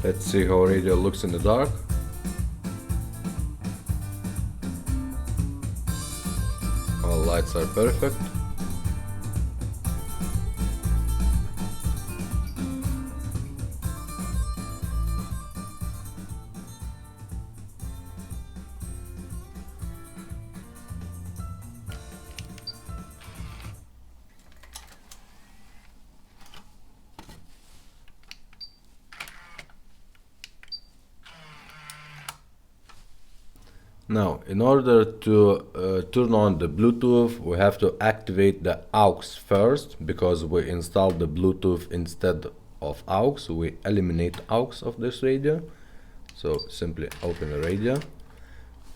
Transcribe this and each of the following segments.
Let's see how radio looks in the dark. All lights are perfect. Now, in order to turn on the Bluetooth, we have to activate the aux first, because we installed the Bluetooth instead of aux. We eliminate aux of this radio. So simply open the radio,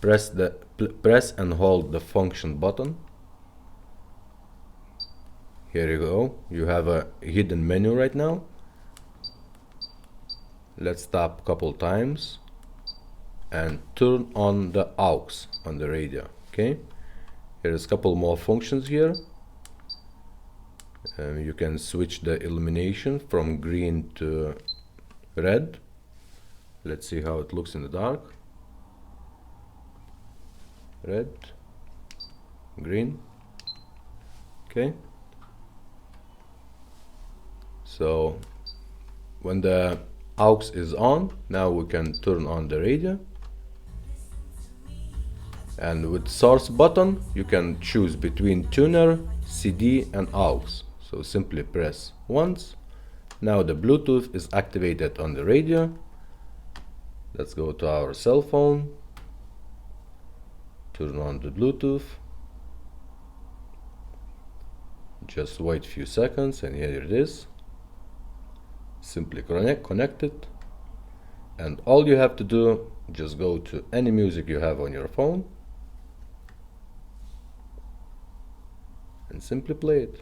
press and hold the function button. Here you go. You have a hidden menu right now. Let's tap a couple times and turn on the aux on the radio. Okay, here's a couple more functions here. You can switch the illumination from green to red. Let's see how it looks in the dark. Red, green. Okay, so when the aux is on, now we can turn on the radio. And with source button, you can choose between tuner, CD and aux. So simply press once. Now the Bluetooth is activated on the radio. Let's go to our cell phone, turn on the Bluetooth. Just wait a few seconds and here it is. Simply connect it. And all you have to do, just go to any music you have on your phone and simply play it.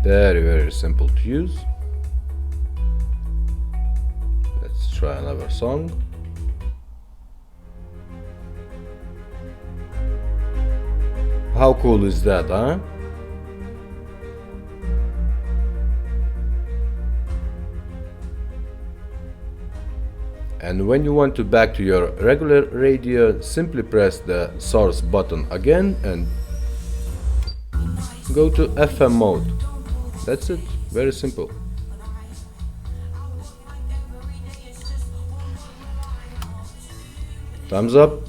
Very simple to use. Let's try another song. How cool is that, huh? And when you want to back to your regular radio, simply press the source button again and go to FM mode. That's it, very simple. Thumbs up.